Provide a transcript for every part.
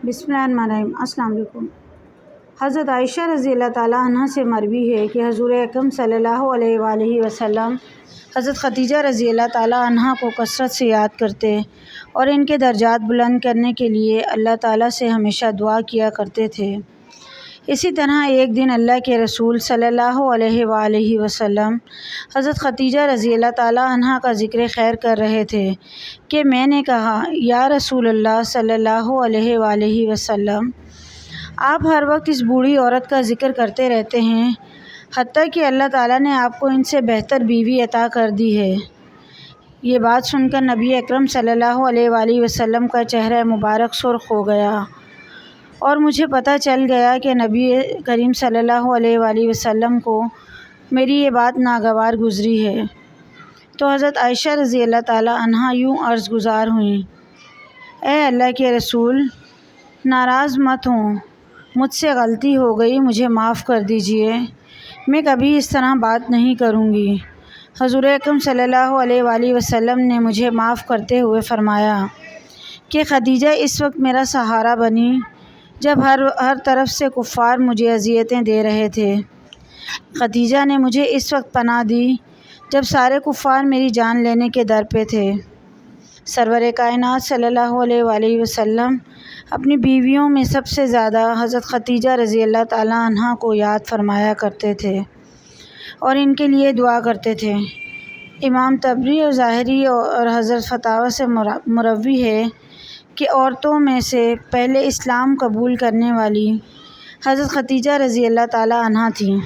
بسم اللہ الرحمن الرحیم۔ السلام علیکم۔ حضرت عائشہ رضی اللہ تعالیٰ عنہ سے مروی ہے کہ حضور اکرم صلی اللہ علیہ وآلہ وسلم حضرت خدیجہ رضی اللہ تعالیٰ عنہ کو کثرت سے یاد کرتے اور ان کے درجات بلند کرنے کے لیے اللہ تعالیٰ سے ہمیشہ دعا کیا کرتے تھے۔ اسی طرح ایک دن اللہ کے رسول صلی اللہ علیہ وآلہ وسلم حضرت خدیجہ رضی اللہ تعالیٰ عنہ کا ذکر خیر کر رہے تھے کہ میں نے کہا، یا رسول اللہ صلی اللہ علیہ وآلہ وسلم، آپ ہر وقت اس بوڑھی عورت کا ذکر کرتے رہتے ہیں، حتیٰ کہ اللہ تعالیٰ نے آپ کو ان سے بہتر بیوی عطا کر دی ہے۔ یہ بات سن کر نبی اکرم صلی اللہ علیہ وآلہ وسلم کا چہرہ مبارک سرخ ہو گیا اور مجھے پتہ چل گیا کہ نبی کریم صلی اللہ علیہ وآلہ وسلم کو میری یہ بات ناگوار گزری ہے۔ تو حضرت عائشہ رضی اللہ تعالیٰ عنہ یوں عرض گزار ہوئیں، اے اللہ کے رسول، ناراض مت ہوں، مجھ سے غلطی ہو گئی، مجھے معاف کر دیجئے، میں کبھی اس طرح بات نہیں کروں گی۔ حضور اکرم صلی اللہ علیہ وآلہ وسلم نے مجھے معاف کرتے ہوئے فرمایا کہ خدیجہ اس وقت میرا سہارا بنی جب ہر طرف سے کفار مجھے اذیتیں دے رہے تھے۔ خدیجہ نے مجھے اس وقت پناہ دی جب سارے کفار میری جان لینے کے در پہ تھے۔ سرور کائنات صلی اللہ علیہ وآلہ وسلم اپنی بیویوں میں سب سے زیادہ حضرت خدیجہ رضی اللہ تعالیٰ عنہ کو یاد فرمایا کرتے تھے اور ان کے لیے دعا کرتے تھے۔ امام طبری اور ظاہری اور حضرت فتاوی سے مروی ہے کہ عورتوں میں سے پہلے اسلام قبول کرنے والی حضرت خدیجہ رضی اللہ تعالیٰ عنہ تھیں۔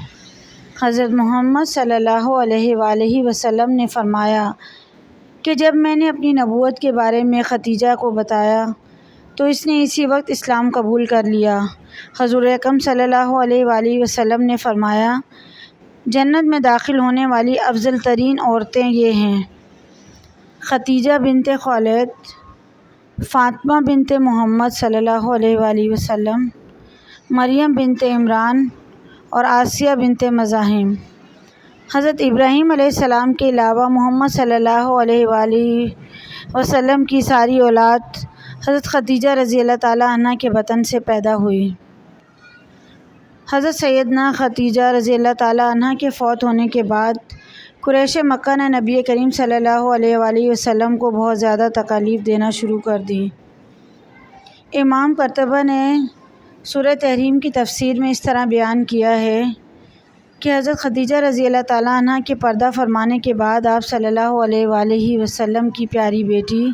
حضرت محمد صلی اللہ علیہ وآلہ وسلم نے فرمایا کہ جب میں نے اپنی نبوت کے بارے میں خدیجہ کو بتایا تو اس نے اسی وقت اسلام قبول کر لیا۔ حضور اکرم صلی اللہ علیہ وآلہ وسلم نے فرمایا، جنت میں داخل ہونے والی افضل ترین عورتیں یہ ہیں: خدیجہ بنت خویلد، فاطمہ بنت محمد صلی اللہ علیہ وآلہ وسلم، مریم بنت عمران اور آسیہ بنت مزاحم۔ حضرت ابراہیم علیہ السلام کے علاوہ محمد صلی اللہ علیہ وآلہ وسلم کی ساری اولاد حضرت خدیجہ رضی اللہ تعالیٰ عنہ کے بطن سے پیدا ہوئی۔ حضرت سیدنا خدیجہ رضی اللہ تعالیٰ عنہ کے فوت ہونے کے بعد قریش مکہ نے نبی کریم صلی اللہ علیہ وآلہ وسلم کو بہت زیادہ تکالیف دینا شروع کر دی۔ امام قرطبی نے سورہ تحریم کی تفسیر میں اس طرح بیان کیا ہے کہ حضرت خدیجہ رضی اللہ تعالیٰ عنہ کے پردہ فرمانے کے بعد آپ صلی اللہ علیہ وآلہ وسلم کی پیاری بیٹی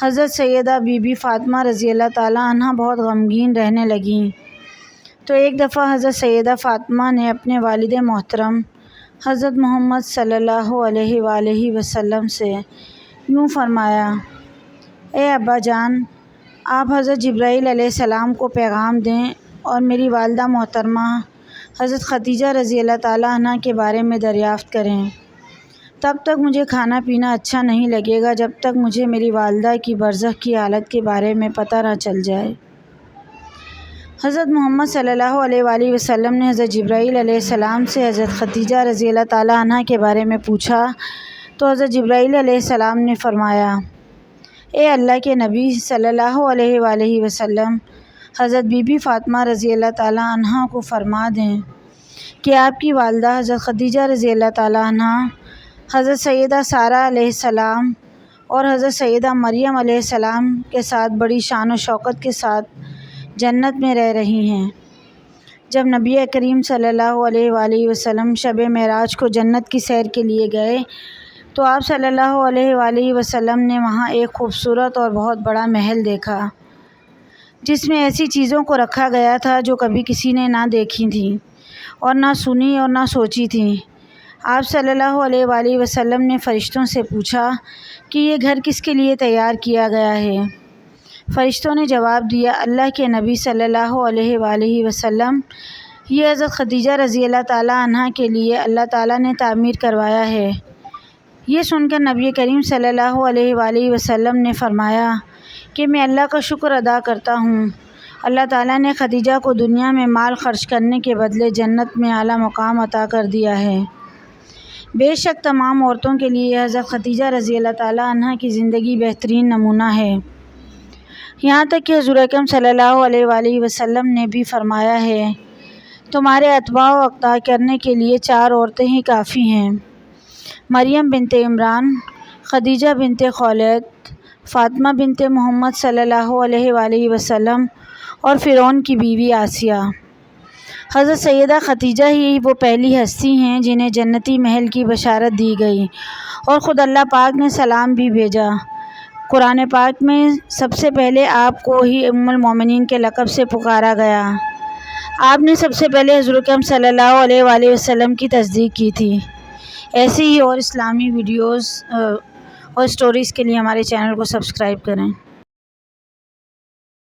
حضرت سیدہ بی بی فاطمہ رضی اللہ تعالیٰ عنہ بہت غمگین رہنے لگیں۔ تو ایک دفعہ حضرت سیدہ فاطمہ نے اپنے والد محترم حضرت محمد صلی اللہ علیہ وآلہ وسلم سے یوں فرمایا، اے ابا جان، آپ حضرت جبرائیل علیہ السلام کو پیغام دیں اور میری والدہ محترمہ حضرت خدیجہ رضی اللہ تعالیٰ عنہ کے بارے میں دریافت کریں۔ تب تک مجھے کھانا پینا اچھا نہیں لگے گا جب تک مجھے میری والدہ کی برزخ کی حالت کے بارے میں پتہ نہ چل جائے۔ حضرت محمد صلی اللہ علیہ وآلہ وسلم نے حضرت جبرائیل علیہ السلام سے حضرت خدیجہ رضی اللہ تعالیٰ عنہ کے بارے میں پوچھا تو حضرت جبرائیل علیہ السلام نے فرمایا، اے اللہ کے نبی صلی اللہ علیہ وآلہ وسلم، حضرت بی بی فاطمہ رضی اللہ تعالیٰ عنہ کو فرما دیں کہ آپ کی والدہ حضرت خدیجہ رضی اللہ تعالیٰ عنہ حضرت سیدہ سارہ علیہ السلام اور حضرت سیدہ مریم علیہ السلام کے ساتھ بڑی شان و شوکت کے ساتھ جنت میں رہ رہی ہیں۔ جب نبی کریم صلی اللہ علیہ وآلہ وسلم شب معراج کو جنت کی سیر کے لیے گئے تو آپ صلی اللہ علیہ وآلہ وسلم نے وہاں ایک خوبصورت اور بہت بڑا محل دیکھا جس میں ایسی چیزوں کو رکھا گیا تھا جو کبھی کسی نے نہ دیکھی تھیں اور نہ سنی اور نہ سوچی تھیں۔ آپ صلی اللہ علیہ وآلہ وسلم نے فرشتوں سے پوچھا کہ یہ گھر کس کے لیے تیار کیا گیا ہے؟ فرشتوں نے جواب دیا، اللہ کے نبی صلی اللہ علیہ وآلہ وسلم، یہ حضرت خدیجہ رضی اللہ تعالیٰ عنہ کے لیے اللہ تعالیٰ نے تعمیر کروایا ہے۔ یہ سن کر نبی کریم صلی اللہ علیہ وآلہ وسلم نے فرمایا کہ میں اللہ کا شکر ادا کرتا ہوں، اللہ تعالیٰ نے خدیجہ کو دنیا میں مال خرچ کرنے کے بدلے جنت میں اعلیٰ مقام عطا کر دیا ہے۔ بے شک تمام عورتوں کے لیے حضرت خدیجہ رضی اللہ تعالیٰ عنہ کی زندگی بہترین نمونہ ہے۔ یہاں تک کہ حضور اکرم صلی اللہ علیہ وآلہ وسلم نے بھی فرمایا ہے تمہارے اتباع و اقتداء کرنے کے لیے 4 عورتیں ہی کافی ہیں: مریم بنت عمران، خدیجہ بنت خولید، فاطمہ بنت محمد صلی اللہ علیہ وآلہ وسلم اور فرعون کی بیوی آسیہ۔ حضرت سیدہ خدیجہ ہی وہ پہلی ہستی ہیں جنہیں جنتی محل کی بشارت دی گئی اور خود اللہ پاک نے سلام بھی بھیجا۔ قرآن پاک میں سب سے پہلے آپ کو ہی ام المومنین کے لقب سے پکارا گیا۔ آپ نے سب سے پہلے حضور اکرم صلی اللہ علیہ وآلہ وسلم کی تصدیق کی تھی۔ ایسی ہی اور اسلامی ویڈیوز اور اسٹوریز کے لیے ہمارے چینل کو سبسکرائب کریں۔